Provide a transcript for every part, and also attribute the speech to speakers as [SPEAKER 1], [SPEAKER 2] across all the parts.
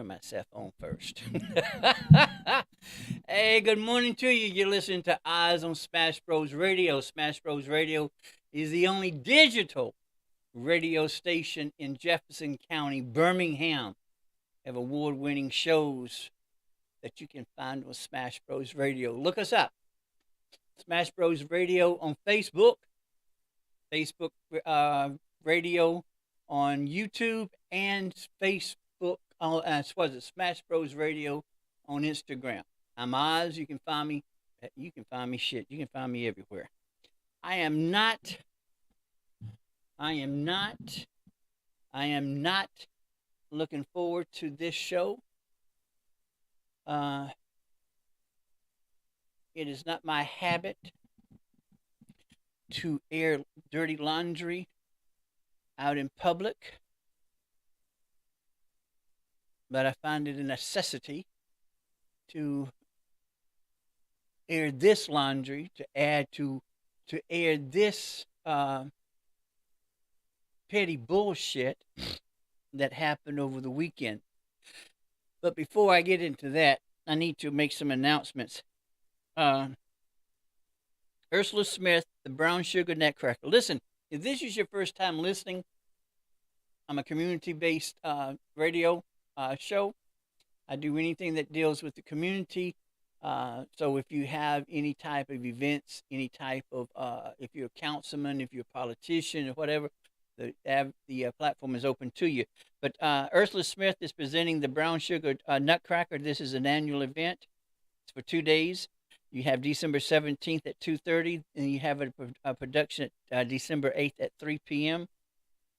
[SPEAKER 1] turn myself on first. Hey, good morning to you. You're listening to OZZz on Smash Bros. Radio. Smash Bros. Radio is the only digital radio station in Jefferson County, Birmingham. Have award-winning shows that you can find on Smash Bros. Radio. Look us up. Smash Bros. Radio on Facebook, Radio on YouTube, and Facebook on Smash Bros. Radio on Instagram. I'm Oz. You can find me. You can find me shit. You can find me everywhere. I am not looking forward to this show. It is not my habit to air dirty laundry out in public, but I find it a necessity to air this laundry, to air this petty bullshit that happened over the weekend. But before I get into that, I need to make some announcements. Ursula Smith, the Brown Sugar Nutcracker. Listen, if this is your first time listening, I'm a community-based radio show. I do anything that deals with the community. So if you have any type of events, any type of, if you're a councilman, if you're a politician, or whatever, the platform is open to you. But Ursula Smith is presenting the Brown Sugar Nutcracker. This is an annual event. It's for 2 days. You have December 17th at 2:30, and you have a production at December 8th at 3 p.m.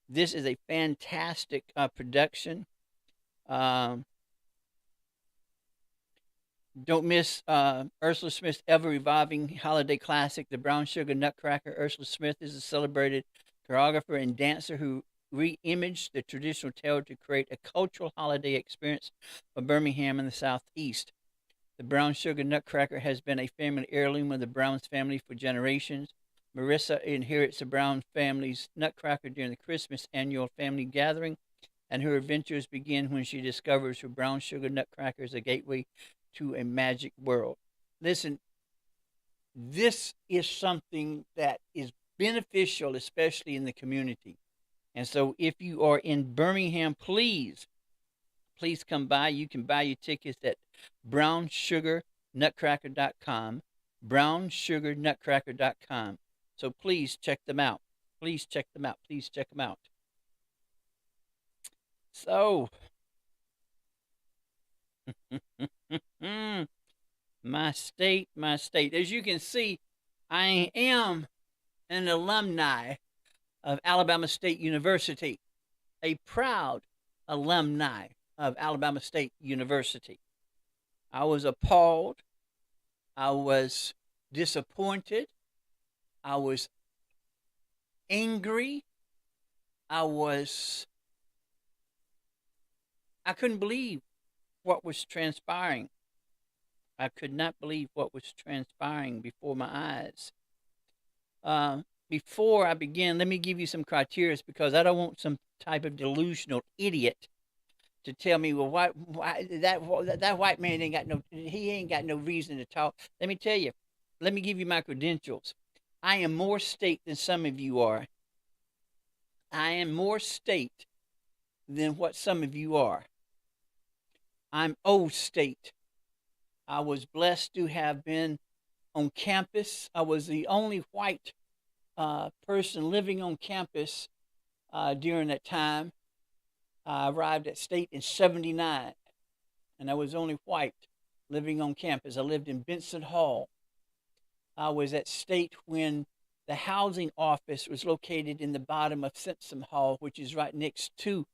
[SPEAKER 1] This is a fantastic production. Don't miss Ursula Smith's ever-evolving holiday classic, the Brown Sugar Nutcracker. Ursula Smith is a celebrated choreographer and dancer who re-imaged the traditional tale to create a cultural holiday experience for Birmingham and the Southeast. The Brown Sugar Nutcracker has been a family heirloom of the Browns family for generations. Marissa inherits the Brown family's Nutcracker during the Christmas annual family gathering, and her adventures begin when she discovers her Brown Sugar Nutcracker is a gateway to a magic world. Listen, this is something that is beneficial, especially in the community. And so if you are in Birmingham, please come by. You can buy your tickets at brownsugarnutcracker.com, brownsugarnutcracker.com. So please check them out. Please check them out. Please check them out. So, my state. As you can see, I am an alumni of Alabama State University, a proud alumni of Alabama State University. I was appalled. I was disappointed. I was angry. I couldn't believe what was transpiring. I could not believe what was transpiring before my eyes. Before I begin, let me give you some criteria because I don't want some type of delusional idiot to tell me, well, why that white man ain't got no reason to talk. Let me tell you. Let me give you my credentials. I am more state than some of you are. I am more state than what some of you are. I'm old state. I was blessed to have been on campus. I was the only white person living on campus during that time. I arrived at state in 79, and I was only white living on campus. I lived in Benson Hall. I was at state when the housing office was located in the bottom of Simpson Hall, which is right next to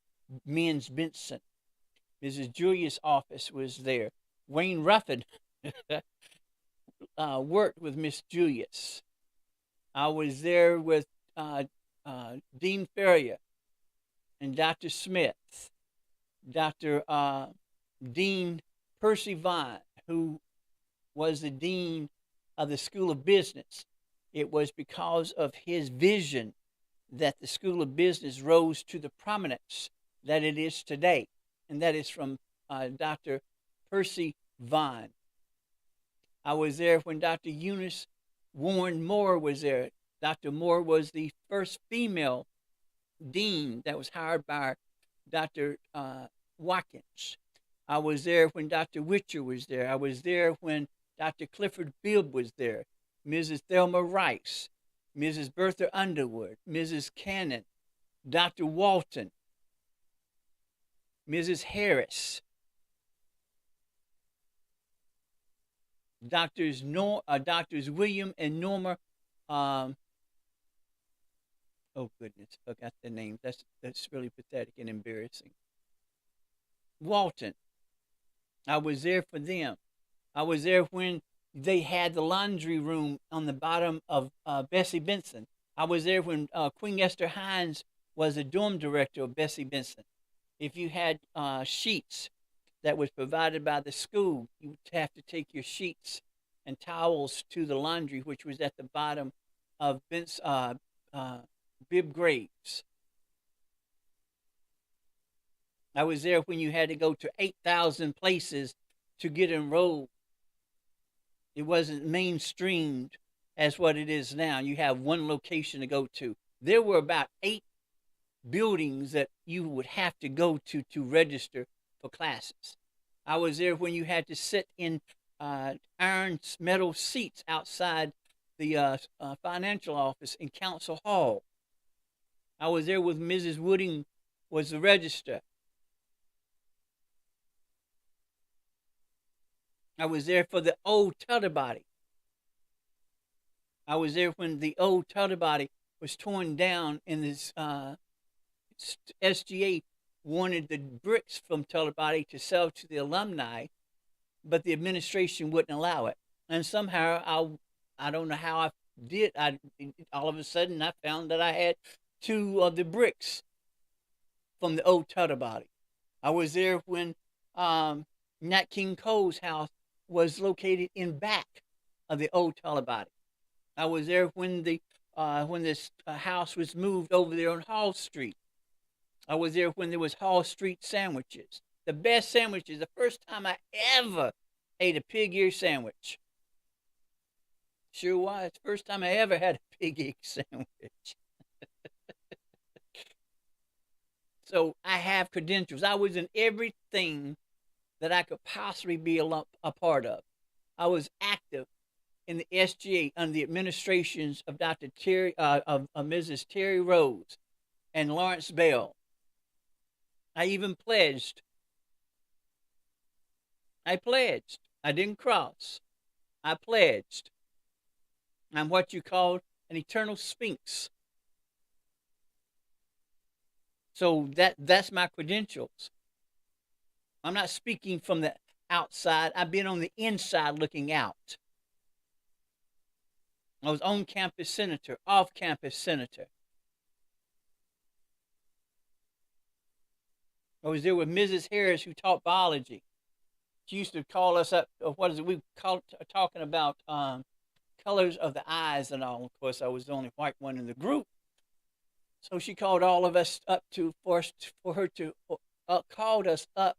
[SPEAKER 1] Men's Benson. Mrs. Julia's office was there. Wayne Ruffin worked with Miss Julius. I was there with Dean Ferrier and Dr. Smith, Dr. Dean Percy Vine, who was the dean of the School of Business. It was because of his vision that the School of Business rose to the prominence that it is today. And that is from Dr. Percy Vaughn. I was there when Dr. Eunice Warren Moore was there. Dr. Moore was the first female dean that was hired by Dr. Watkins. I was there when Dr. Witcher was there. I was there when Dr. Clifford Bibb was there. Mrs. Thelma Rice, Mrs. Bertha Underwood, Mrs. Cannon, Dr. Walton, Mrs. Harris, Doctors William and Norma. Oh goodness, forgot the name. That's really pathetic and embarrassing. Walton. I was there for them. I was there when they had the laundry room on the bottom of Bessie Benson. I was there when Queen Esther Hines was the dorm director of Bessie Benson. If you had sheets that was provided by the school, you would have to take your sheets and towels to the laundry, which was at the bottom of Bibb Graves. I was there when you had to go to 8,000 places to get enrolled. It wasn't mainstreamed as what it is now. You have one location to go to. There were about 8 buildings that you would have to go to register for classes. I was there when you had to sit in iron metal seats outside the financial office in Council Hall. I was there with Mrs. Wooding was the register. I was there for the old Tutter Body. I was there when the old Tutter Body was torn down, and this SGA wanted the bricks from Tutter Body to sell to the alumni, but the administration wouldn't allow it. And somehow, I don't know how I did. All of a sudden, I found that I had 2 of the bricks from the old Tutter Body. I was there when Nat King Cole's house was located in back of the old Tutter Body. I was there when this house was moved over there on Hall Street. I was there when there was Hall Street sandwiches. The best sandwiches. The first time I ever ate a pig ear sandwich. Sure was. First time I ever had a pig ear sandwich. So I have credentials. I was in everything that I could possibly be a part of. I was active in the SGA under the administrations of Dr. Terry, of Mrs. Terry Rose and Lawrence Bell. I even pledged. I pledged. I didn't cross. I pledged. I'm what you call an eternal sphinx. So that's my credentials. I'm not speaking from the outside. I've been on the inside looking out. I was on-campus senator, off-campus senator. I was there with Mrs. Harris, who taught biology. She used to call us up. We call talking about colors of the eyes and all. Of course, I was the only white one in the group, so she called all of us up for her to called us up,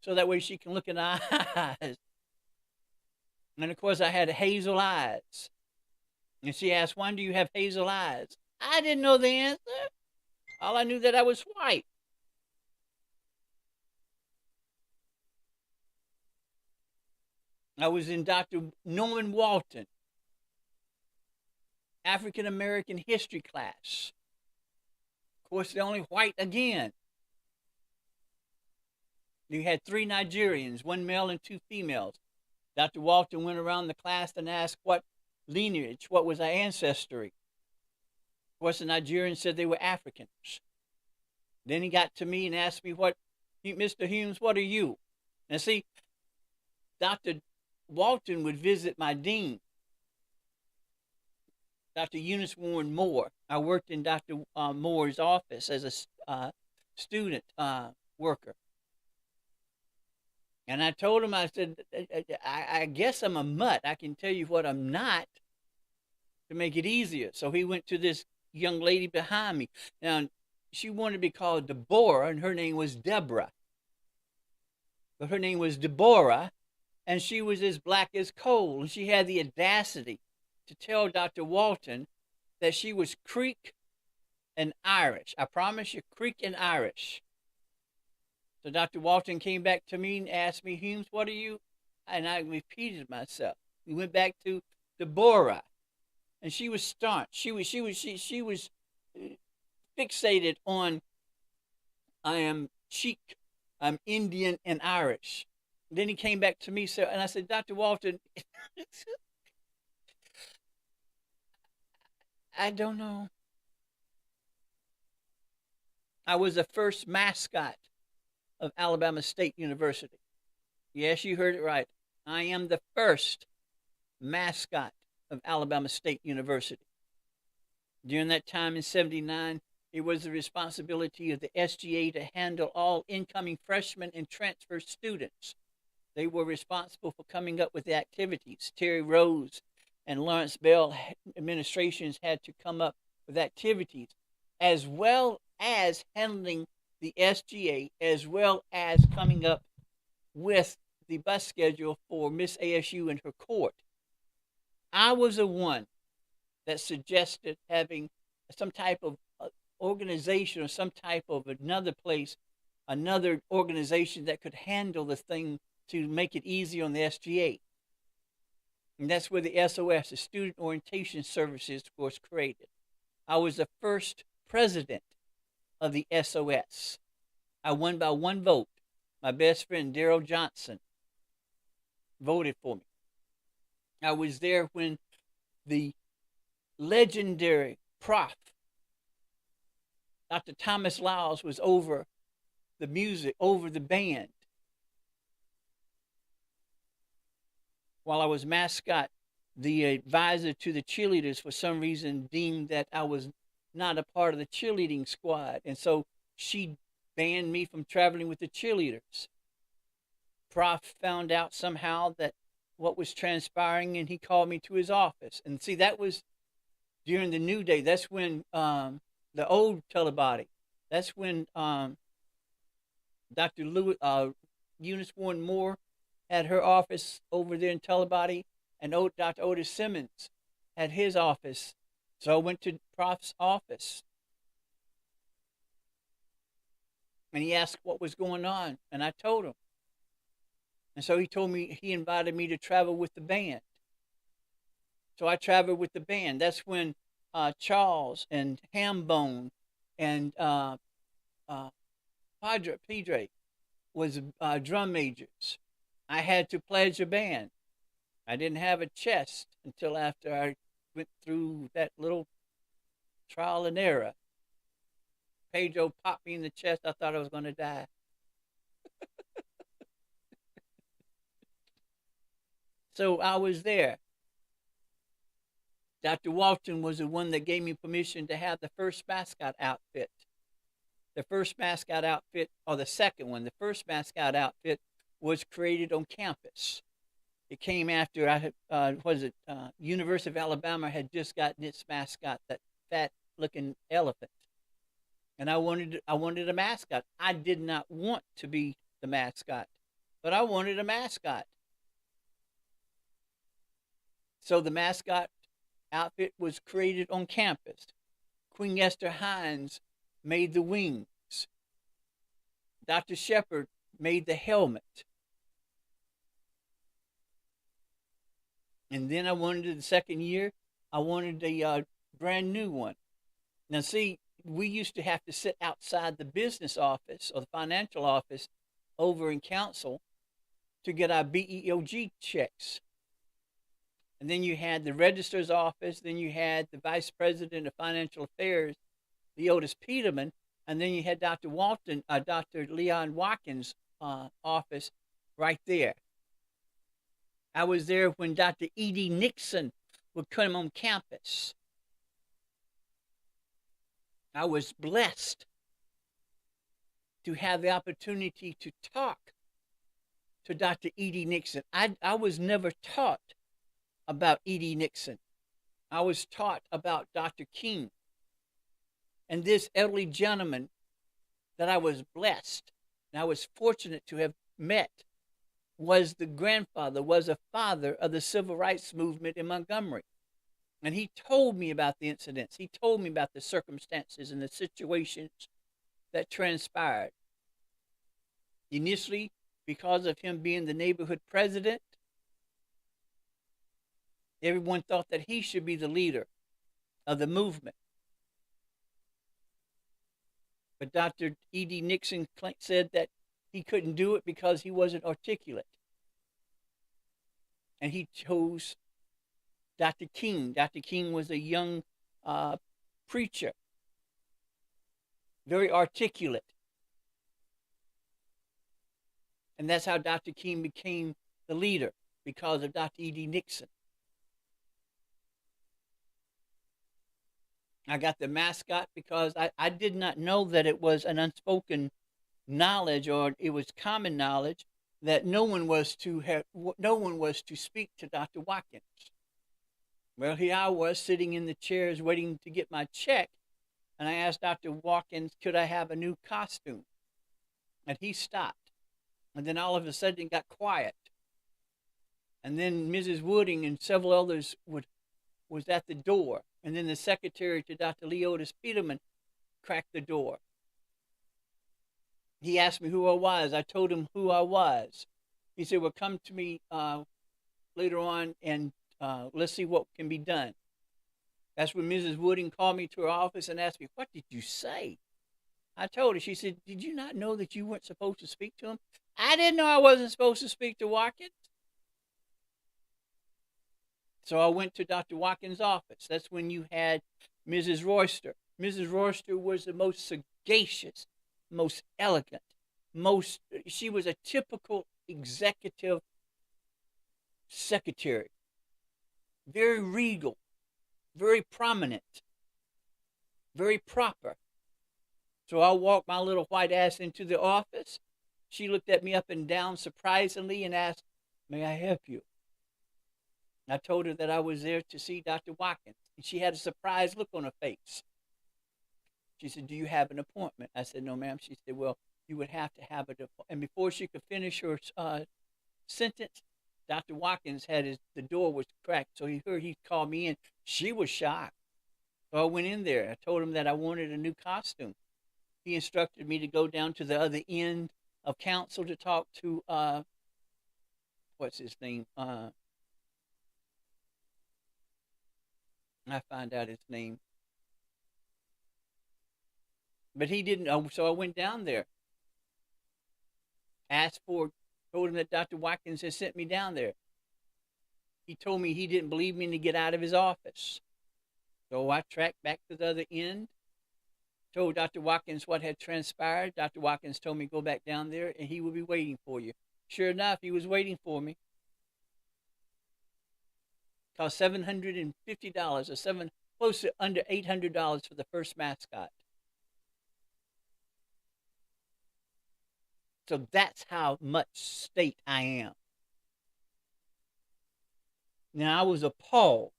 [SPEAKER 1] so that way she can look in our eyes. And of course, I had hazel eyes. And she asked, "Why do you have hazel eyes?" I didn't know the answer. All I knew that I was white. I was in Dr. Norman Walton, African American history class. Of course, the only white again. You had 3 Nigerians, 1 male and 2 females. Dr. Walton went around the class and asked what lineage, what was our ancestry. Of course, the Nigerians said they were Africans. Then he got to me and asked me, Mr. Humes, what are you? And see, Dr. Walton would visit my dean, Dr. Eunice Warren Moore. I worked in Dr. Moore's office as a student worker. And I told him, I said, I guess I'm a mutt. I can tell you what I'm not to make it easier. So he went to this young lady behind me. Now, she wanted to be called Deborah, and her name was Deborah. but her name was Deborah, and she was as black as coal. And she had the audacity to tell Dr. Walton that she was Creek and Irish. I promise you, Creek and Irish. So Dr. Walton came back to me and asked me, Humes, what are you? And I repeated myself. We went back to Deborah, and she was staunch. She was fixated on, I am Cheek, I'm Indian and Irish. Then he came back to me, and I said, Dr. Walton, I don't know. I was the first mascot of Alabama State University. Yes, you heard it right. I am the first mascot of Alabama State University. During that time in '79, it was the responsibility of the SGA to handle all incoming freshmen and transfer students. They were responsible for coming up with the activities. Terry Rose and Lawrence Bell administrations had to come up with activities, as well as handling the SGA, as well as coming up with the bus schedule for Miss ASU and her court. I was the one that suggested having some type of organization or some type of another place, another organization that could handle the thing to make it easier on the SGA. And that's where the SOS, the Student Orientation Services, was created. I was the first president of the SOS. I won by one vote. My best friend, Daryl Johnson, voted for me. I was there when the legendary prof, Dr. Thomas Lyles, was over the music, over the band. While I was mascot, the advisor to the cheerleaders, for some reason, deemed that I was not a part of the cheerleading squad. And so she banned me from traveling with the cheerleaders. Prof found out somehow that what was transpiring, and he called me to his office. And see, that was during the new day. That's when the old telebody. That's when Dr. Eunice Warren Moore had her office over there in Telebody, and Dr. Otis Simmons had his office. So I went to Prof's office, and he asked what was going on, and I told him. And so he told me, he invited me to travel with the band. So I traveled with the band. That's when Charles and Hambone and Pedre was drum majors. I had to pledge a band. I didn't have a chest until after I went through that little trial and error. Pedro popped me in the chest. I thought I was going to die. So I was there. Dr. Walton was the one that gave me permission to have the first mascot outfit. The first mascot outfit, or the second one, the first mascot outfit was created on campus. It came after University of Alabama had just gotten its mascot, that fat-looking elephant. And I wanted a mascot. I did not want to be the mascot, but I wanted a mascot. So the mascot outfit was created on campus. Queen Esther Hines made the wings. Dr. Shepard made the helmet. And then I wanted the second year, I wanted a brand new one. Now, see, we used to have to sit outside the business office or the financial office over in council to get our BEOG checks. And then you had the registrar's office, then you had the vice president of financial affairs, the Otis Peterman, and then you had Dr. Leon Watkins' office right there. I was there when Dr. E.D. Nixon would come on campus. I was blessed to have the opportunity to talk to Dr. E.D. Nixon. I was never taught about E.D. Nixon. I was taught about Dr. King. And this elderly gentleman that I was blessed, and I was fortunate to have met was the grandfather, was a father of the civil rights movement in Montgomery. And he told me about the incidents. He told me about the circumstances and the situations that transpired. Initially, because of him being the neighborhood president, everyone thought that he should be the leader of the movement. But Dr. E.D. Nixon said that he couldn't do it because he wasn't articulate. And he chose Dr. King. Dr. King was a young preacher, very articulate. And that's how Dr. King became the leader, because of Dr. E.D. Nixon. I got the mascot because I did not know that it was an unspoken knowledge, or it was common knowledge, that no one was to speak to Dr. Watkins. Well, here I was sitting in the chairs waiting to get my check, and I asked Dr. Watkins, could I have a new costume? And he stopped. And then all of a sudden it got quiet. And then Mrs. Wooding and several others was at the door. And then the secretary to Dr. Leotis Peterman cracked the door. He asked me who I was. I told him who I was. He said, well, come to me later on and let's see what can be done. That's when Mrs. Wooding called me to her office and asked me, what did you say? I told her. She said, did you not know that you weren't supposed to speak to him? I didn't know I wasn't supposed to speak to Watkins. So I went to Dr. Watkins' office. That's when you had Mrs. Royster. Mrs. Royster was the most sagacious, most elegant, she was a typical executive secretary. Very regal, very prominent, very proper. So I walked my little white ass into the office. She looked at me up and down surprisingly and asked, may I help you? I told her that I was there to see Dr. Watkins, and she had a surprised look on her face. She said, do you have an appointment? I said, no, ma'am. She said, well, you would have to have an appointment. And before she could finish her sentence, Dr. Watkins the door was cracked, so he called me in. She was shocked. So I went in there. I told him that I wanted a new costume. He instructed me to go down to the other end of council to talk to, what's his name? I find out his name. But he didn't, so I went down there. Told him that Dr. Watkins had sent me down there. He told me he didn't believe me to get out of his office. So I tracked back to the other end, told Dr. Watkins what had transpired. Dr. Watkins told me go back down there and he will be waiting for you. Sure enough, he was waiting for me. Cost $750, or close to under $800 for the first mascot. So that's how much state I am. Now, I was appalled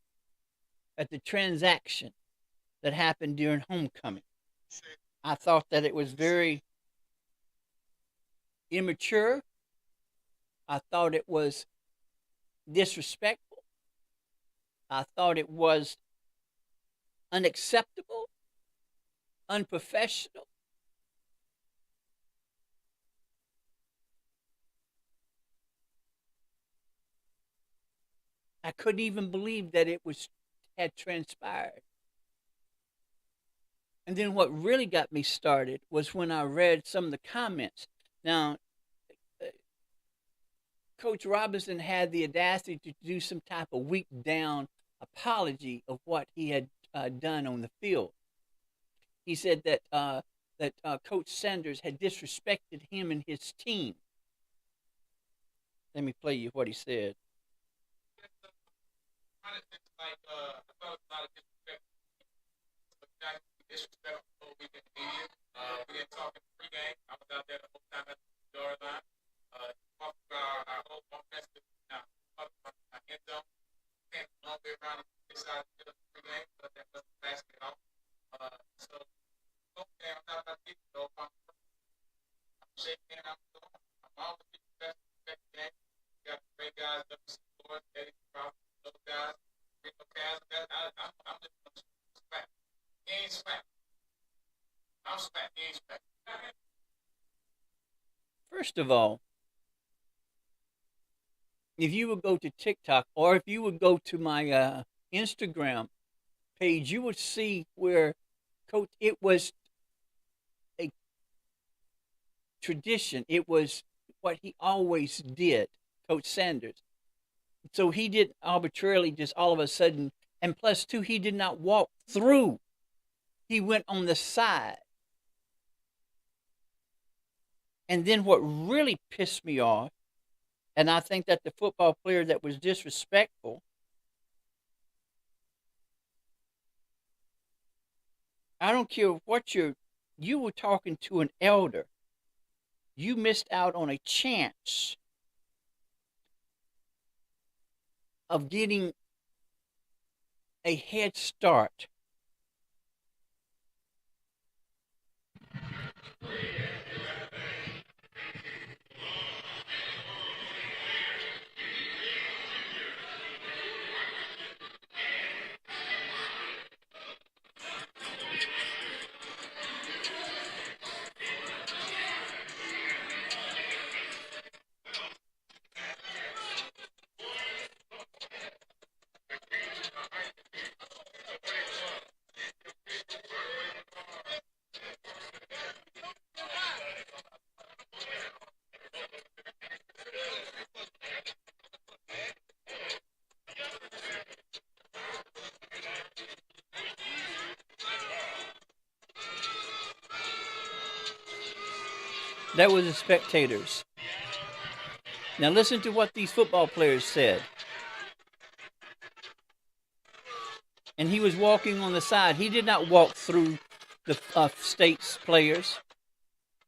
[SPEAKER 1] at the transaction that happened during homecoming. I thought that it was very immature. I thought it was disrespectful. I thought it was unacceptable, unprofessional. I couldn't even believe that it had transpired. And then what really got me started was when I read some of the comments. Now, Coach Robinson had the audacity to do some type of weak down apology of what he had done on the field. He said that Coach Sanders had disrespected him and his team. Let me play you what he said.
[SPEAKER 2] Disrespect the whole weekend media. We didn't talk in the pregame. I was out there the whole time at the storyline. Talked about our whole offense. Now, talked about our end zone. Came a long way around this side of the pregame, but that wasn't fast at all. So, okay, I'm not about to get I'm shaking and I'm always the best respect game.
[SPEAKER 1] First of all, if you would go to TikTok or if you would go to my Instagram page, you would see where Coach, it was a tradition. It was what he always did, Coach Sanders. So he didn't arbitrarily just all of a sudden, and plus, two, he did not walk through. He went on the side. And then what really pissed me off, and I think that the football player that was disrespectful, I don't care what you were talking to an elder. You missed out on a chance of getting a head start. That was the spectators. Now listen to what these football players said. And he was walking on the side. He did not walk through the state's players.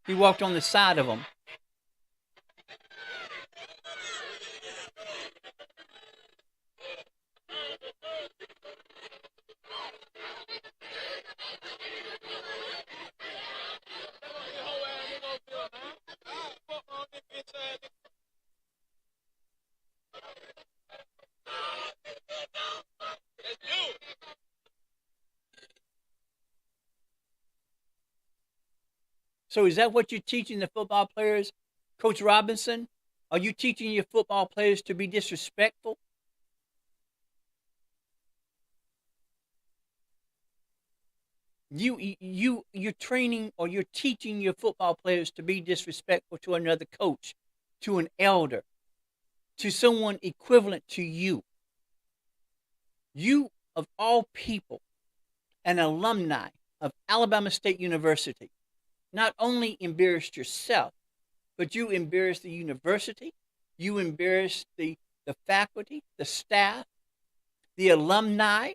[SPEAKER 1] He walked on the side of them. So is that what you're teaching the football players, Coach Robinson? Are you teaching your football players to be disrespectful? You're training or you're teaching your football players to be disrespectful to another coach, to an elder, to someone equivalent to you. You, of all people, an alumni of Alabama State University, not only embarrassed yourself, but you embarrassed the university, you embarrassed the faculty, the staff, the alumni,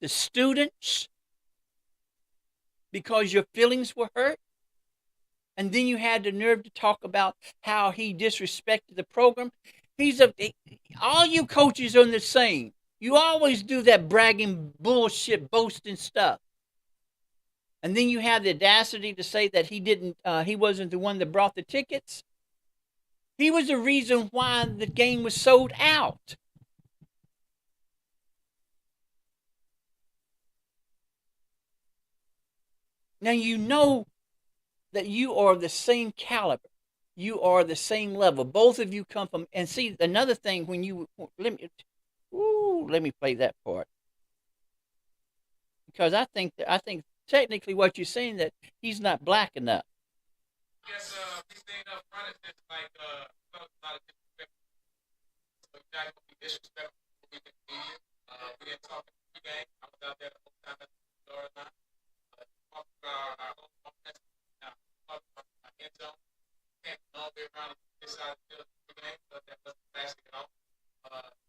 [SPEAKER 1] the students, because your feelings were hurt. And then you had the nerve to talk about how he disrespected the program. All you coaches are the same. You always do that bragging, bullshit, boasting stuff. And then you have the audacity to say that he wasn't the one that brought the tickets. He was the reason why the game was sold out. Now you know that you are the same caliber. You are the same level. Both of you come from, and see, another thing when you, let me play that part. Because I think technically what you're saying that he's not black enough.
[SPEAKER 2] Yes, we staying up front is just like a lot of disrespect. So you're not gonna be disrespectful we can be here. We didn't talk in the game. I was out there the whole time at the storyline. Talk about our own offense. Now talk about our end zone. Can't all be around this side of the field in the game, but that wasn't classic at all.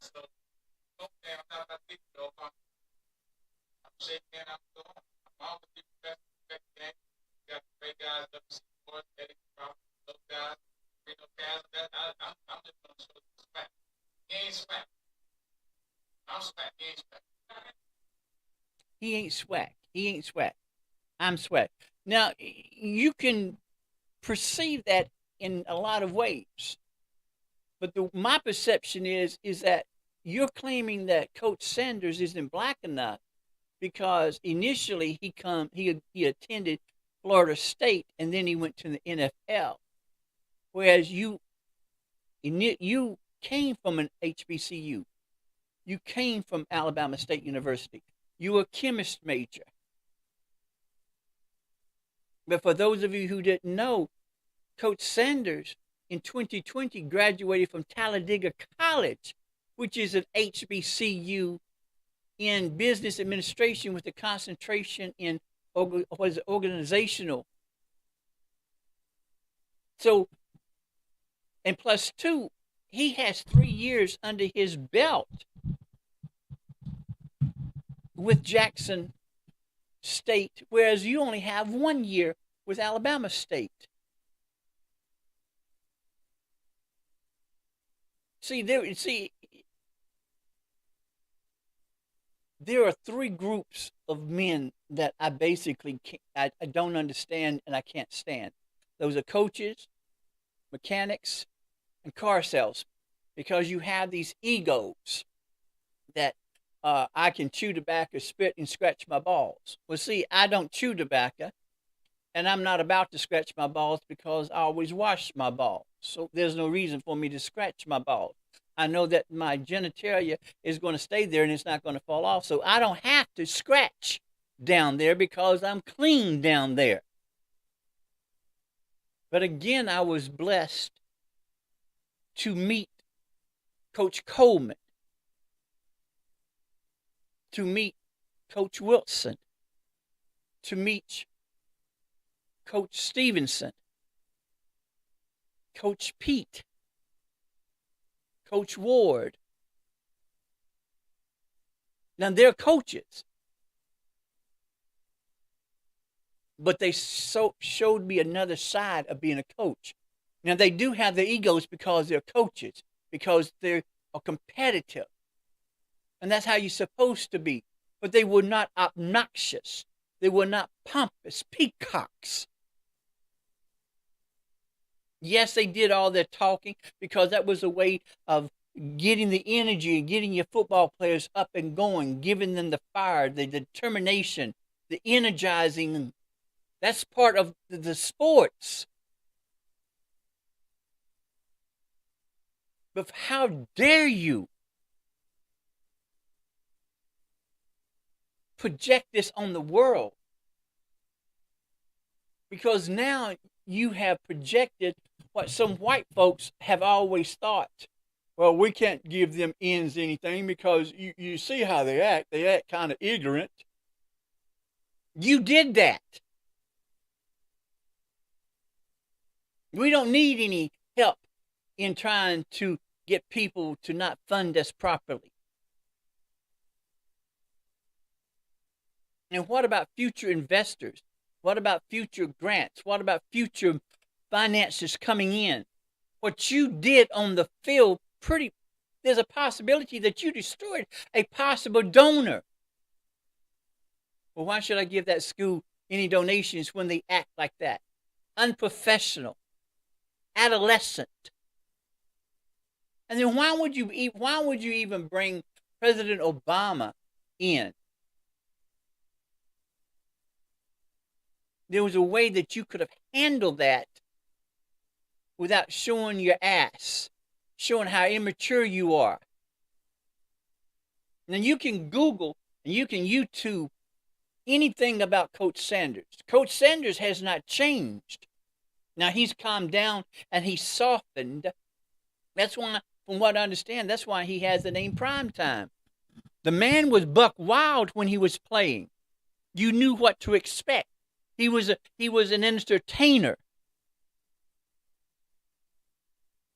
[SPEAKER 2] So okay, I'm not about to get you though. I'm shaking and I'm going. I'm always be best the game. We got great guys up to support Eddie Crawford, those guys, Reno Kaz. I'm just gonna show you swag. He ain't swag. I'm swag. He ain't swag.
[SPEAKER 1] He ain't swag. He ain't swag. I'm swag. Now you can perceive that in a lot of ways, but my perception is that you're claiming that Coach Sanders isn't black enough because initially he attended Florida State and then he went to the NFL. whereas you came from an HBCU. You came from Alabama State University. You were a chemist major. But for those of you who didn't know, Coach Sanders in 2020 graduated from Talladega College, which is an HBCU in business administration with a concentration in organizational. So, and plus two, he has 3 years under his belt with Jackson State, whereas you only have 1 year with Alabama State. There are 3 groups of men that I basically I don't understand and I can't stand. Those are coaches, mechanics, and car salesmen, because you have these egos that I can chew tobacco, spit, and scratch my balls. Well, see, I don't chew tobacco, and I'm not about to scratch my balls because I always wash my balls. So there's no reason for me to scratch my balls. I know that my genitalia is going to stay there and it's not going to fall off. So I don't have to scratch down there because I'm clean down there. But again, I was blessed to meet Coach Coleman, to meet Coach Wilson, to meet Coach Stevenson, Coach Pete, Coach Ward. Now, they're coaches, but they showed me another side of being a coach. Now, they do have their egos because they're coaches, because they're competitive. And that's how you're supposed to be. But they were not obnoxious. They were not pompous peacocks. Yes, they did all their talking because that was a way of getting the energy and getting your football players up and going, giving them the fire, the determination, the energizing. That's part of the sports. But how dare you project this on the world? Because now you have projected what some white folks have always thought. Well, we can't give them ends anything because you see how they act. They act kind of ignorant. You did that. We don't need any help in trying to get people to not fund us properly. And what about future investors? What about future grants? What about future finances coming in? What you did on the field, there's a possibility that you destroyed a possible donor. Well, why should I give that school any donations when they act like that? Unprofessional, adolescent. And then why would you even bring President Obama in? There was a way that you could have handled that without showing your ass, showing how immature you are. Now you can Google and you can YouTube anything about Coach Sanders. Coach Sanders has not changed. Now he's calmed down and he's softened. That's why, from what I understand, that's why he has the name Primetime. The man was buck wild when he was playing. You knew what to expect. He was an entertainer.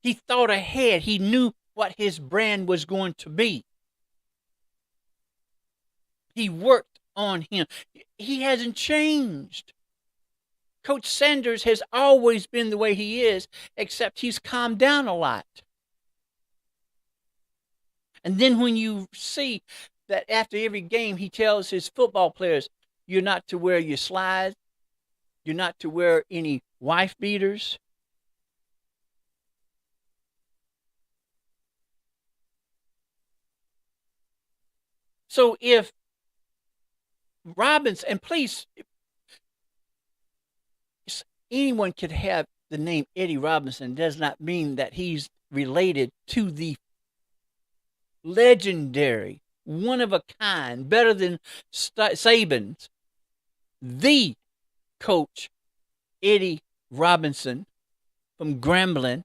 [SPEAKER 1] He thought ahead. He knew what his brand was going to be. He worked on him. He hasn't changed. Coach Sanders has always been the way he is, except he's calmed down a lot. And then when you see that after every game, he tells his football players, you're not to wear your slides. You're not to wear any wife beaters. So if Robbins, and please, anyone could have the name Eddie Robinson does not mean that he's related to the legendary, one of a kind, better than Saban's, the coach Eddie Robinson from Grambling.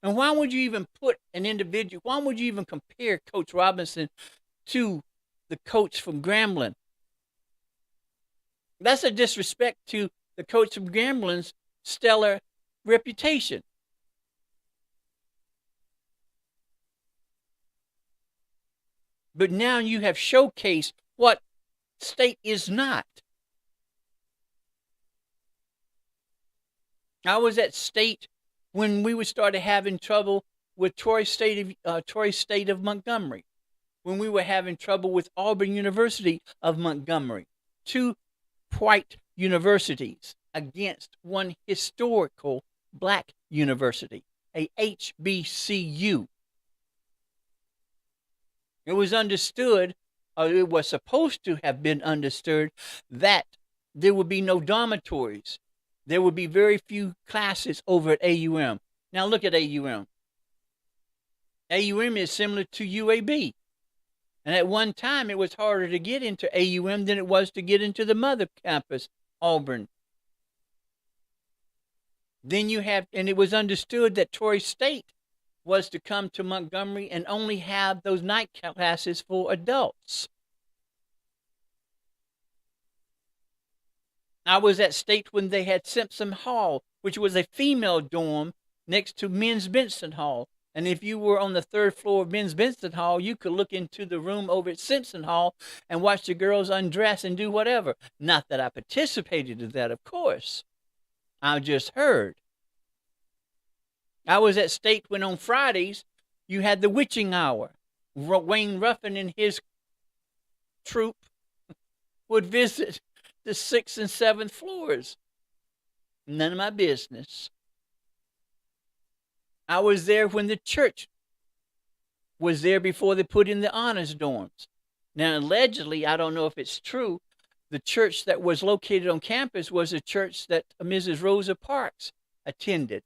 [SPEAKER 1] And why would you even put an individual, why would you even compare Coach Robinson to the coach from Grambling? That's a disrespect to the coach from Grambling's stellar reputation. But now you have showcased what State is not. I was at State when we started having trouble with Troy State of Montgomery, when we were having trouble with Auburn University of Montgomery, two white universities against one historical black university, a HBCU. It was understood, or it was supposed to have been understood, that there would be no dormitories. There would be very few classes over at AUM. Now look at AUM. AUM is similar to UAB. And at one time, it was harder to get into AUM than it was to get into the mother campus, Auburn. Then you have, and it was understood that Troy State was to come to Montgomery and only have those night classes for adults. I was at State when they had Simpson Hall, which was a female dorm next to Men's Benson Hall. And if you were on the third floor of Men's Benson Hall, you could look into the room over at Simpson Hall and watch the girls undress and do whatever. Not that I participated in that, of course. I just heard. I was at State when on Fridays you had the witching hour. Wayne Ruffin and his troop would visit the 6th and 7th floors. None of my business. I was there when the church was there before they put in the honors dorms. Now, allegedly, I don't know if it's true, the church that was located on campus was a church that Mrs. Rosa Parks attended.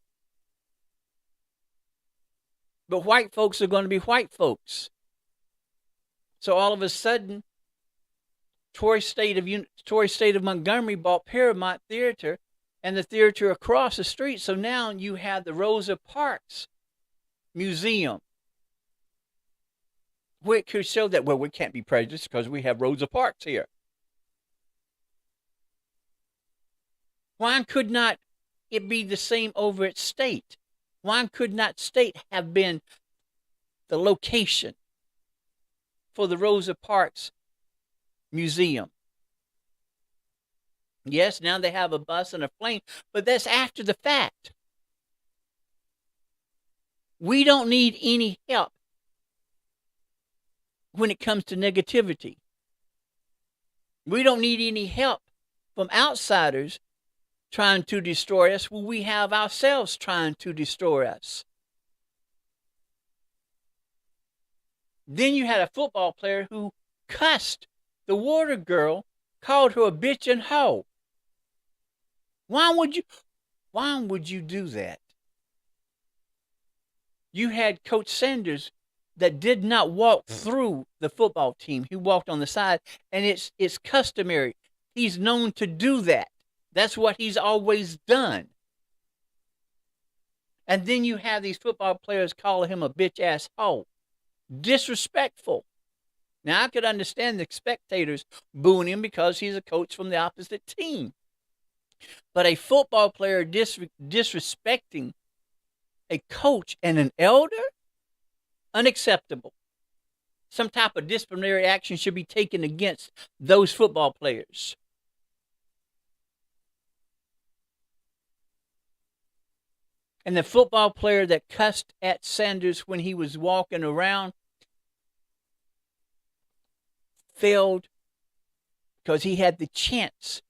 [SPEAKER 1] But white folks are going to be white folks. So all of a sudden, Troy State of Montgomery bought Paramount Theater and the theater across the street. So now you have the Rosa Parks Museum, which could show that, well, we can't be prejudiced because we have Rosa Parks here. Why could not it be the same over at State? Why could not State have been the location for the Rosa Parks Museum? Yes, now they have a bus and a plane, but that's after the fact. We don't need any help when it comes to negativity. We don't need any help from outsiders trying to destroy us when we have ourselves trying to destroy us. Then you had a football player who cussed the water girl, called her a bitch and hoe. Why would you do that? You had Coach Sanders that did not walk through the football team. He walked on the side, and it's customary. He's known to do that. That's what he's always done. And then you have these football players calling him a bitch-ass hoe. Disrespectful. Now, I could understand the spectators booing him because he's a coach from the opposite team. But a football player disrespecting a coach and an elder? Unacceptable. Some type of disciplinary action should be taken against those football players. And the football player that cussed at Sanders when he was walking around failed because he had the chance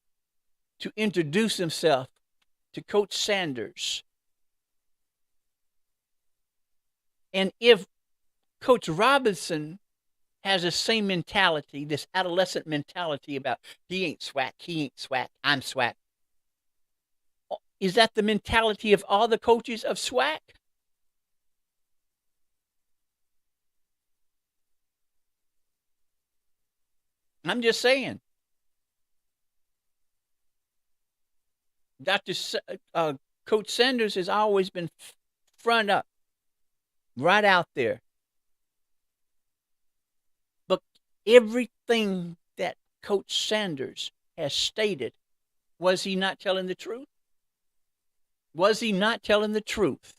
[SPEAKER 1] to introduce himself to Coach Sanders. And if Coach Robinson has the same mentality, this adolescent mentality about he ain't swag, I'm swag. Is that the mentality of all the coaches of SWAC? I'm just saying. Coach Sanders has always been front up, right out there. But everything that Coach Sanders has stated, was he not telling the truth? Was he not telling the truth?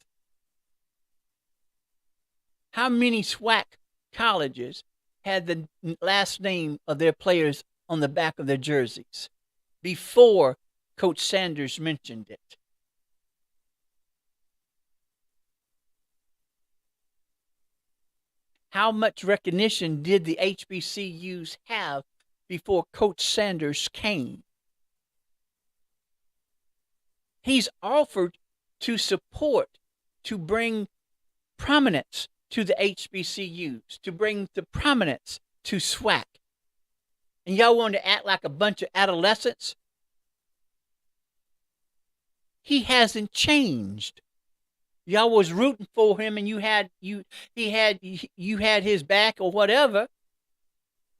[SPEAKER 1] How many SWAC colleges had the last name of their players on the back of their jerseys before Coach Sanders mentioned it? How much recognition did the HBCUs have before Coach Sanders came? He's offered to support, to bring prominence to the HBCUs, to bring the prominence to SWAC. And y'all want to act like a bunch of adolescents? He hasn't changed. Y'all was rooting for him, and you had his back or whatever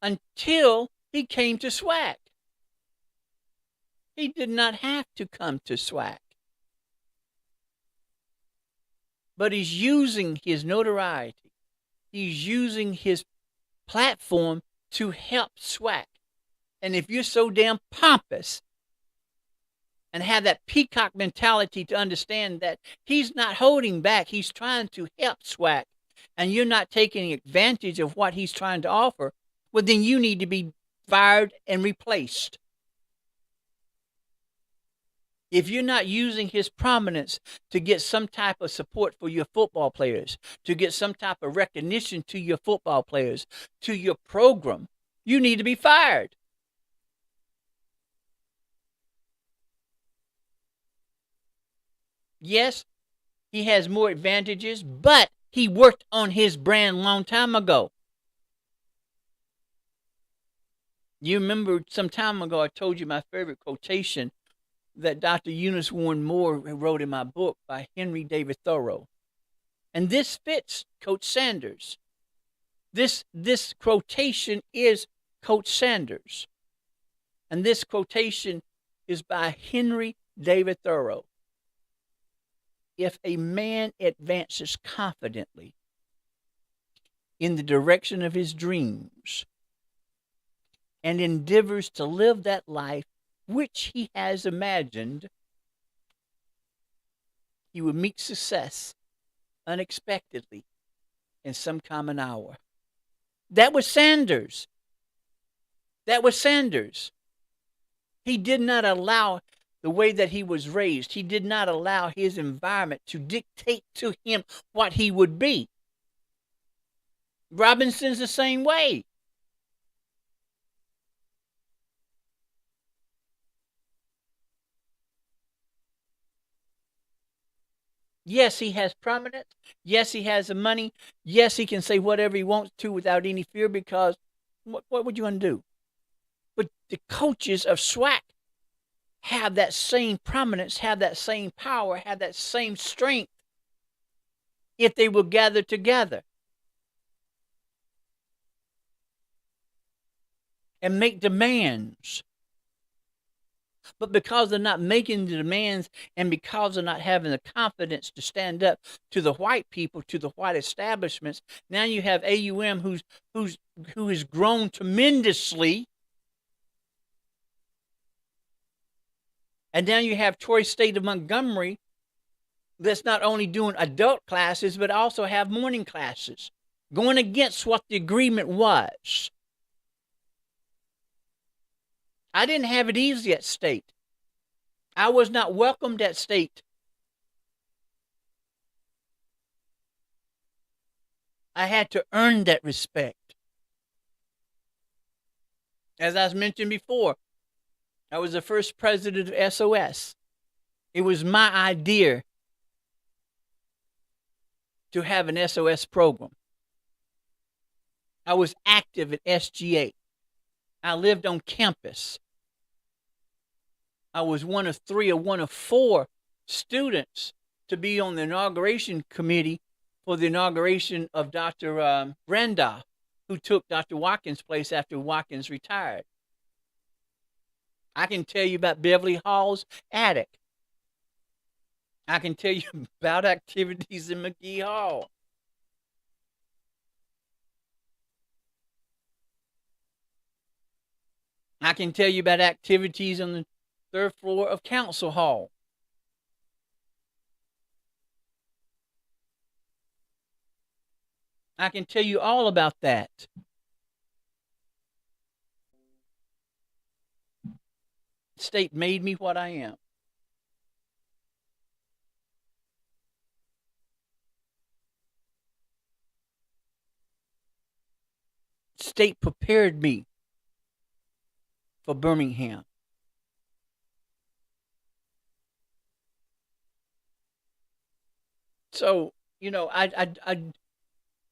[SPEAKER 1] until he came to SWAC. He did not have to come to SWAC. But he's using his notoriety. He's using his platform to help SWAC. And if you're so damn pompous and have that peacock mentality to understand that he's not holding back, he's trying to help SWAC, and you're not taking advantage of what he's trying to offer, well, then you need to be fired and replaced. If you're not using his prominence to get some type of support for your football players, to get some type of recognition to your football players, to your program, you need to be fired. Yes, he has more advantages, but he worked on his brand a long time ago. You remember some time ago I told you my favorite quotation that Dr. Eunice Warren Moore wrote in my book by Henry David Thoreau. And this fits Coach Sanders. This quotation is Coach Sanders. And this quotation is by Henry David Thoreau. If a man advances confidently in the direction of his dreams and endeavors to live that life which he has imagined, he will meet success unexpectedly in some common hour. That was Sanders. That was Sanders. He did not allow the way that he was raised. He did not allow his environment to dictate to him what he would be. Robinson's the same way. Yes, he has prominence. Yes, he has the money. Yes, he can say whatever he wants to without any fear, because what would you want to do? But the coaches of SWAC have that same prominence, have that same power, have that same strength if they will gather together and make demands. But because they're not making the demands, and because they're not having the confidence to stand up to the white people, to the white establishments, now you have AUM who has grown tremendously. And now you have Troy State of Montgomery that's not only doing adult classes, but also have morning classes, going against what the agreement was. I didn't have it easy at State. I was not welcomed at State. I had to earn that respect. As I mentioned before, I was the first president of SOS. It was my idea to have an SOS program. I was active at SGA. I lived on campus. I was one of 3 or one of 4 students to be on the inauguration committee for the inauguration of Dr. Randolph, who took Dr. Watkins' place after Watkins retired. I can tell you about Beverly Hall's attic. I can tell you about activities in McGee Hall. I can tell you about activities on the third floor of Council Hall. I can tell you all about that. State made me what I am. State prepared me for Birmingham. So,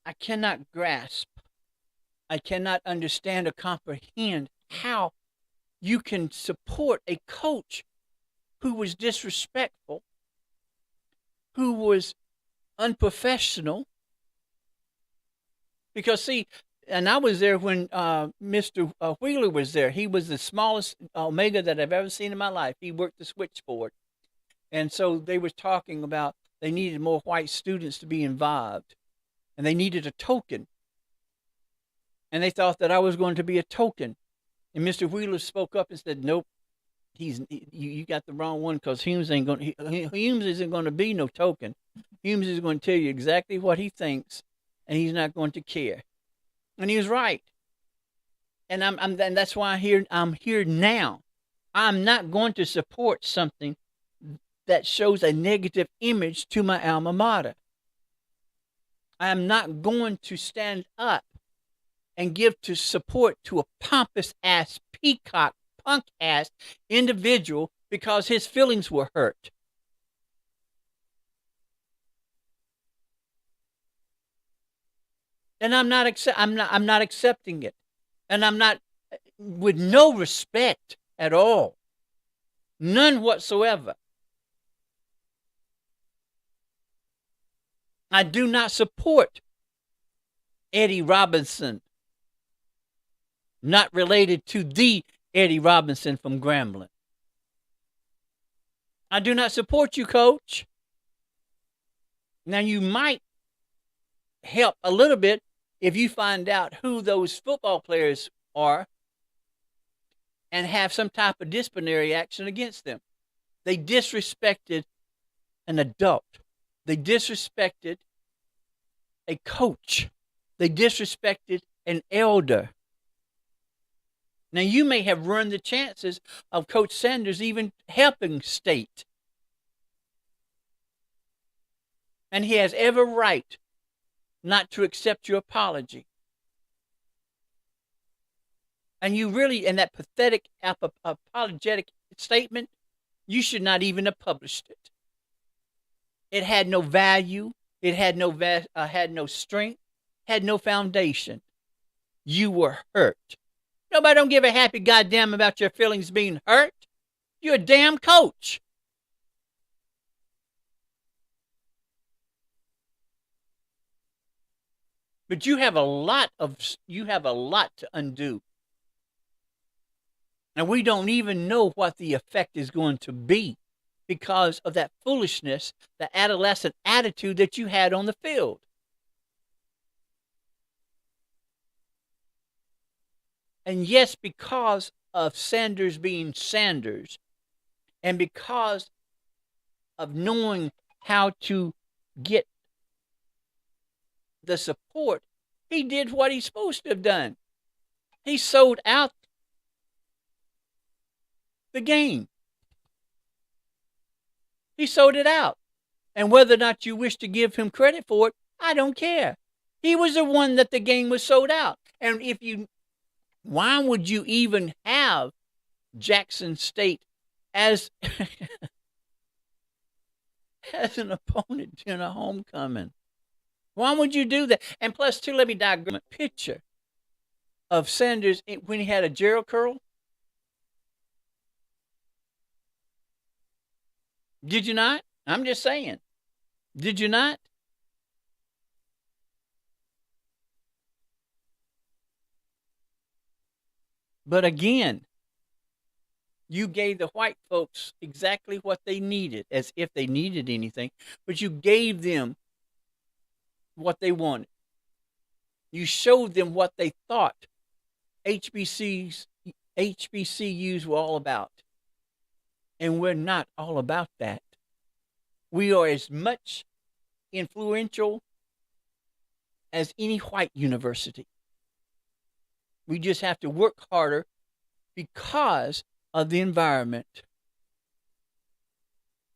[SPEAKER 1] I cannot grasp, I cannot understand or comprehend how you can support a coach who was disrespectful, who was unprofessional. Because, see, and I was there when Mr. Wheeler was there. He was the smallest Omega that I've ever seen in my life. He worked the switchboard. And so they were talking about they needed more white students to be involved. And they needed a token. And they thought that I was going to be a token. And Mr. Wheeler spoke up and said, nope, you got the wrong one, because Humes isn't going to be no token. Humes is going to tell you exactly what he thinks, and he's not going to care. And he was right. And and that's why I'm here now. I'm not going to support something that shows a negative image to my alma mater. I am not going to stand up and give to support to a pompous ass, peacock, punk ass individual because his feelings were hurt. And I'm not accepting it. And I'm not, with no respect at all. None whatsoever. I do not support Eddie Robinson. Not related to the Eddie Robinson from Grambling. I do not support you, Coach. Now, you might help a little bit if you find out who those football players are and have some type of disciplinary action against them. They disrespected an adult. They disrespected a coach. They disrespected an elder. Now, you may have ruined the chances of Coach Sanders even helping State. And he has every right not to accept your apology. And you really, in that pathetic apologetic statement, you should not even have published it. It had no value. It had no strength. Had no foundation. You were hurt. Nobody don't give a happy goddamn about your feelings being hurt. You're a damn coach. But you have a lot to undo. And we don't even know what the effect is going to be because of that foolishness, the adolescent attitude that you had on the field. And yes, because of Sanders being Sanders, and because of knowing how to get the support, he did what he's supposed to have done. He sold out the game. He sold it out. And whether or not you wish to give him credit for it, I don't care. He was the one that the game was sold out. And why would you even have Jackson State as an opponent in a homecoming? Why would you do that? And plus, too, let me diagram a picture of Sanders when he had a Gerald curl. Did you not? I'm just saying. Did you not? But again, you gave the white folks exactly what they needed, as if they needed anything, but you gave them what they wanted. You showed them what they thought HBCs, HBCUs were all about. And we're not all about that. We are as much influential as any white university. We just have to work harder because of the environment.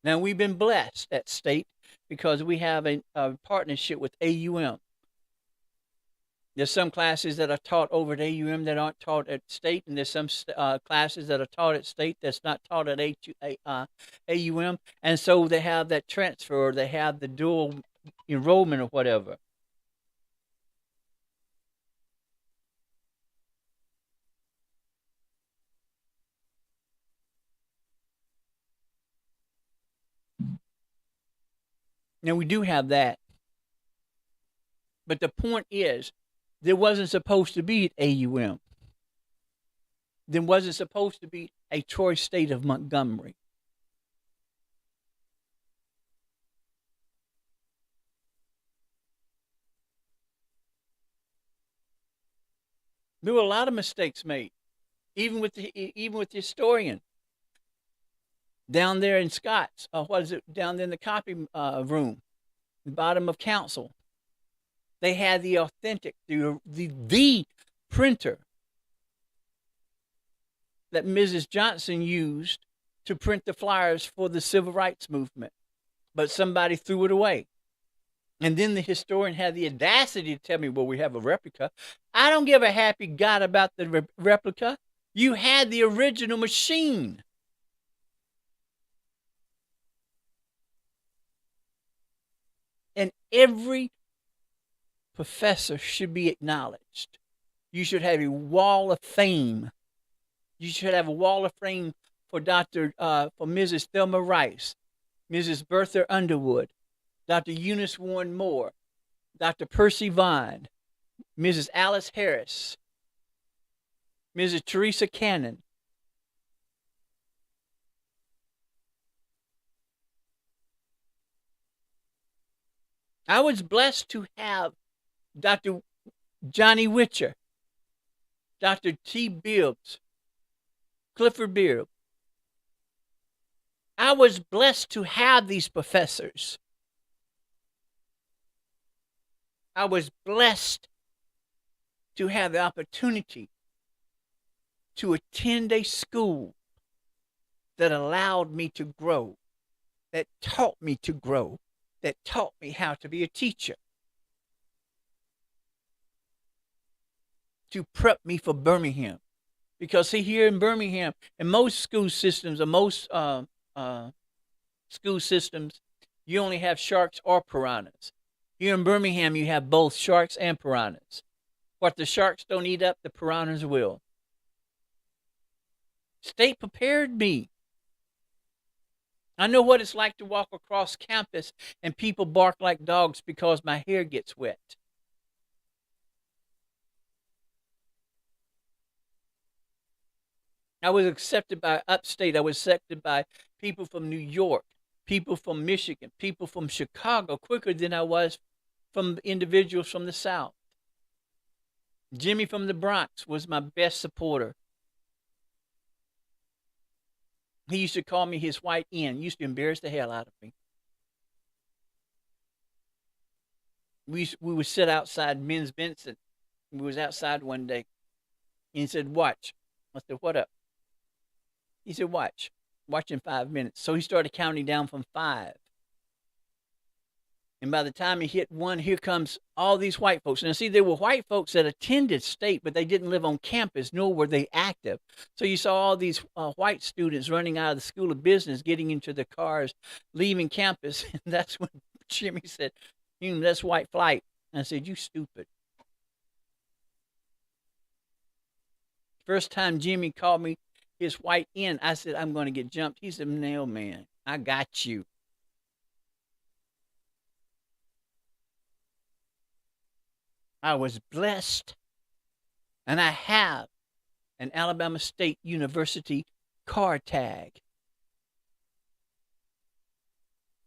[SPEAKER 1] Now, we've been blessed at State because we have a partnership with AUM. There's some classes that are taught over at AUM that aren't taught at State, and there's some classes that are taught at State that's not taught at AUM. And so they have that transfer, or they have the dual enrollment or whatever. Now, we do have that. But the point is, there wasn't supposed to be at AUM. There wasn't supposed to be a Troy State of Montgomery. There were a lot of mistakes made, even with the historian down there in Scott's. What is it down there in the copy room, the bottom of council? They had the authentic, the printer that Mrs. Johnson used to print the flyers for the civil rights movement, but somebody threw it away. And then the historian had the audacity to tell me, well, we have a replica. I don't give a happy God about the replica. You had the original machine. And every professor should be acknowledged. You should have a wall of fame. You should have a wall of fame for for Mrs. Thelma Rice, Mrs. Bertha Underwood, Dr. Eunice Warren Moore, Dr. Percy Vaughn, Mrs. Alice Harris, Mrs. Teresa Cannon. I was blessed to have Dr. Johnny Witcher, Dr. T. Bibbs, Clifford Beard. I was blessed to have these professors. I was blessed to have the opportunity to attend a school that allowed me to grow, that taught me to grow, that taught me how to be a teacher, to prep me for Birmingham. Because see, here in Birmingham, in most school systems, or most school systems, you only have sharks or piranhas. Here in Birmingham, you have both sharks and piranhas. What the sharks don't eat up, the piranhas will. State prepared me. I know what it's like to walk across campus and people bark like dogs because my hair gets wet. I was accepted by upstate. I was accepted by people from New York, people from Michigan, people from Chicago quicker than I was from individuals from the South. Jimmy from the Bronx was my best supporter. He used to call me his white N. He used to embarrass the hell out of me. We would sit outside Men's Benson. We was outside one day. And he said, watch. I said, what up? He said, watch. Watch in 5 minutes. So he started counting down from 5. And by the time he hit 1, here comes all these white folks. Now, see, there were white folks that attended State, but they didn't live on campus, nor were they active. So you saw all these white students running out of the School of Business, getting into their cars, leaving campus. And that's when Jimmy said, that's white flight. And I said, you stupid. First time Jimmy called me his white N, I said, I'm going to get jumped. He said, no, man. I got you. I was blessed, and I have an Alabama State University car tag.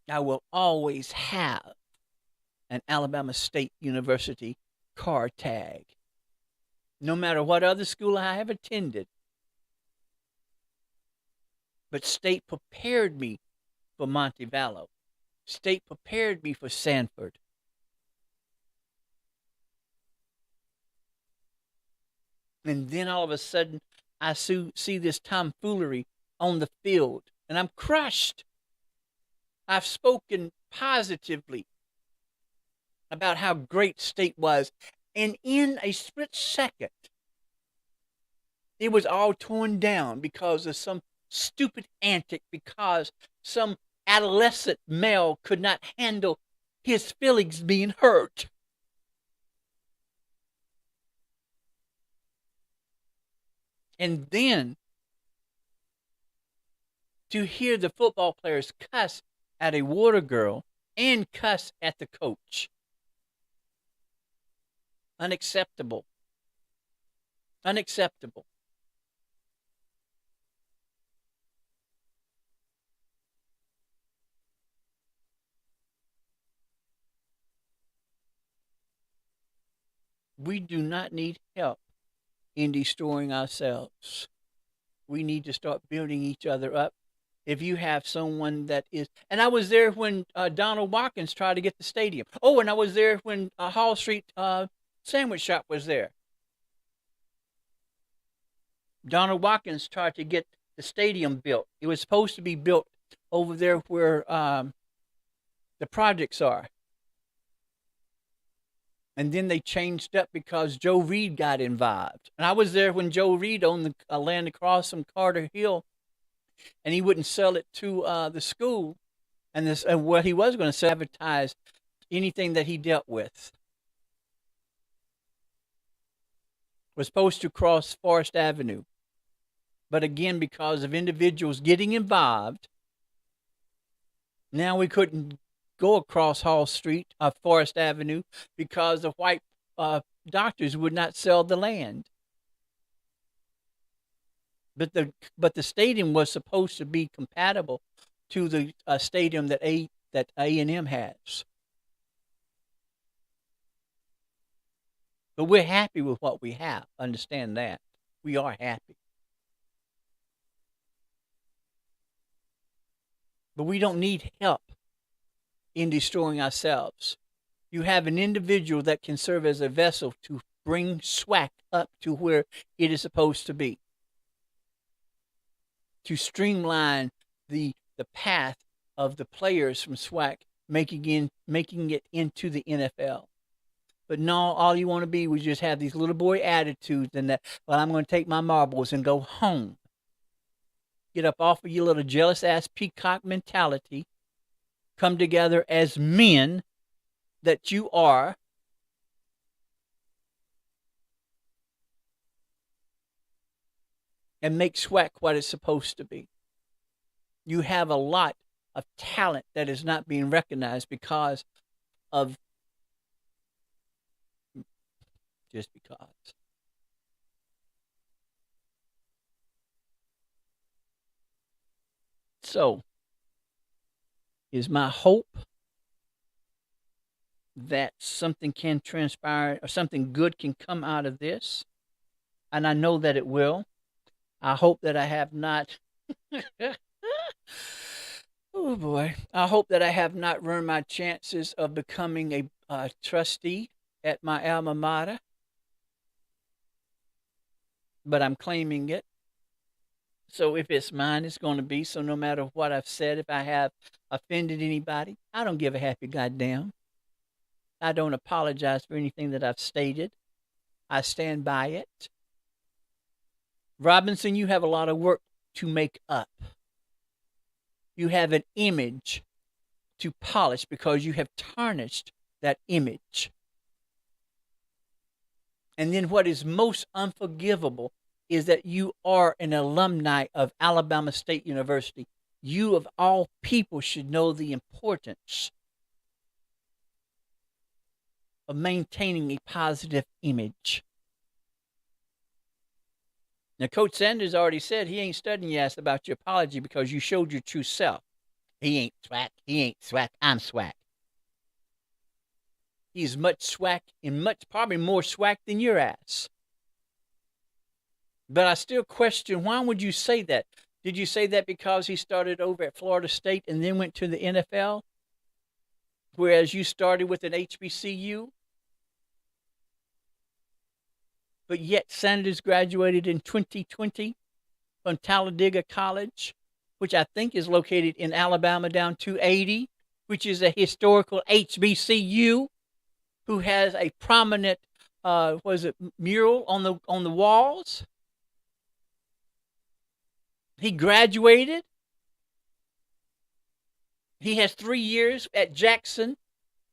[SPEAKER 1] I will always have an Alabama State University car tag. No matter what other school I have attended. But State prepared me for Montevallo. State prepared me for Sanford. And then all of a sudden, I see this tomfoolery on the field, and I'm crushed. I've spoken positively about how great State was, and in a split second, it was all torn down because of some stupid antic, because some adolescent male could not handle his feelings being hurt. And then to hear the football players cuss at a water girl and cuss at the coach. Unacceptable. Unacceptable. We do not need help in destroying ourselves. We need to start building each other up. If you have someone that is, and I was there when Donald Watkins tried to get the stadium. Oh, and I was there when Hall Street Sandwich Shop was there. Donald Watkins tried to get the stadium built. It was supposed to be built over there where the projects are. And then they changed up because Joe Reed got involved. And I was there when Joe Reed owned the land across from Carter Hill, and he wouldn't sell it to the school. And what he was going to sell, advertise anything that he dealt with. Was supposed to cross Forest Avenue. But again, because of individuals getting involved, now we couldn't go across Hall Street, Forest Avenue, because the white doctors would not sell the land. But the stadium was supposed to be compatible to the stadium that A&M has. But we're happy with what we have. Understand that. We are happy. But we don't need help in destroying ourselves. You have an individual that can serve as a vessel to bring SWAC up to where it is supposed to be. To streamline the path of the players from SWAC making it into the NFL. But no, all you want to be was just have these little boy attitudes and that, well, I'm going to take my marbles and go home. Get up off of your little jealous ass peacock mentality. Come together as men that you are. And make SWAC what it's supposed to be. You have a lot of talent that is not being recognized because of just because. So, is my hope that something can transpire or something good can come out of this? And I know that it will. I hope that I have not. Oh boy. I hope that I have not ruined my chances of becoming a trustee at my alma mater. But I'm claiming it. So if it's mine, it's going to be. So no matter what I've said, if I have offended anybody, I don't give a happy goddamn. I don't apologize for anything that I've stated. I stand by it. Robinson, you have a lot of work to make up. You have an image to polish because you have tarnished that image. And then what is most unforgivable is that you are an alumni of Alabama State University You of all people should know the importance of maintaining a positive image. Now, Coach Sanders already said he ain't studying your ass about your apology because you showed your true self. He ain't swag. He ain't swag. I'm swag. He's much swag and probably more swag than your ass. But I still question, why would you say that? Did you say that because he started over at Florida State and then went to the NFL? Whereas you started with an HBCU? But yet Sanders graduated in 2020 from Talladega College, which I think is located in Alabama down 280, which is a historical HBCU, who has a prominent, mural on the walls. He graduated. He has 3 years at Jackson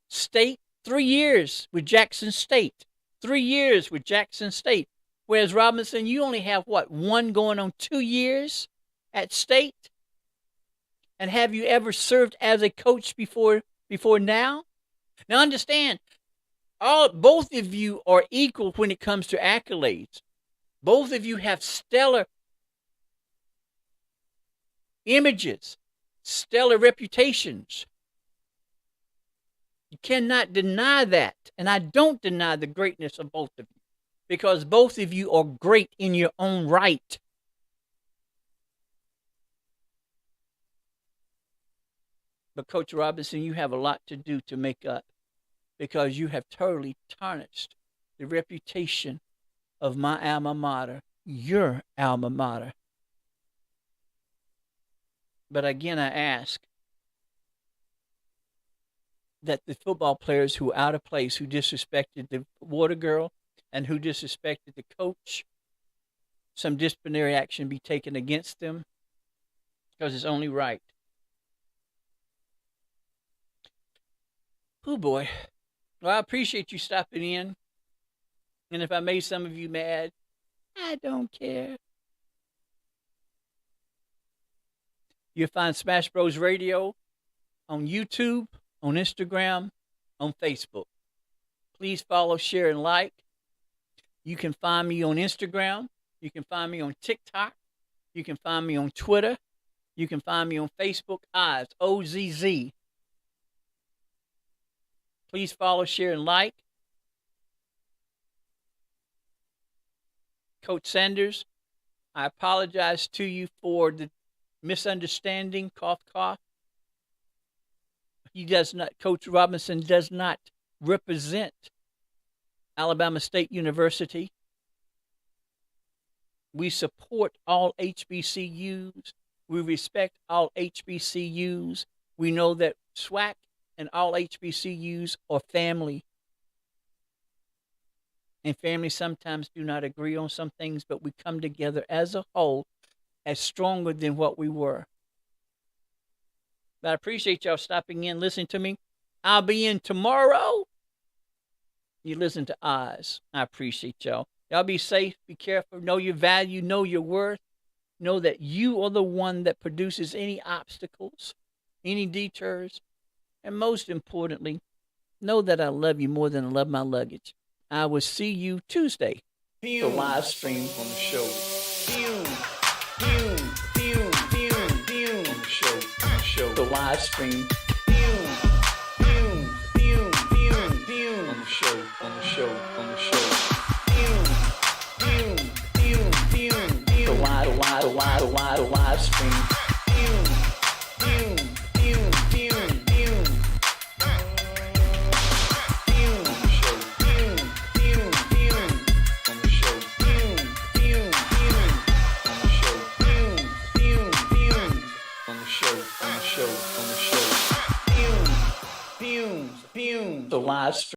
[SPEAKER 1] State. 3 years with Jackson State. 3 years with Jackson State. Whereas Robinson, you only have, what, 1 going on 2 years at State? And have you ever served as a coach before now? Now understand, both of you are equal when it comes to accolades. Both of you have stellar images, stellar reputations. You cannot deny that. And I don't deny the greatness of both of you, because both of you are great in your own right. But Coach Robinson, you have a lot to do to make up, because you have totally tarnished the reputation of my alma mater, your alma mater. But again, I ask that the football players who are out of place, who disrespected the water girl and who disrespected the coach, some disciplinary action be taken against them, because it's only right. Oh boy. Well, I appreciate you stopping in. And if I made some of you mad, I don't care. You'll find Smash Bros Radio on YouTube, on Instagram, on Facebook. Please follow, share, and like. You can find me on Instagram. You can find me on TikTok. You can find me on Twitter. You can find me on Facebook, OZZz. Please follow, share, and like. Coach Sanders, I apologize to you for the misunderstanding, cough, cough. Coach Robinson does not represent Alabama State University. We support all HBCUs. We respect all HBCUs. We know that SWAC and all HBCUs are family. And families sometimes do not agree on some things, but we come together as a whole as stronger than what we were. But I appreciate y'all stopping in, listening to me. I'll be in tomorrow. You listen to OZZz. I appreciate y'all. Y'all be safe, be careful, know your value, know your worth. Know that you are the one that produces any obstacles, any detours. And most importantly, know that I love you more than I love my luggage. I will see you Tuesday. The live stream on the show. On the show. The live stream. On the show. The live stream. The live stream.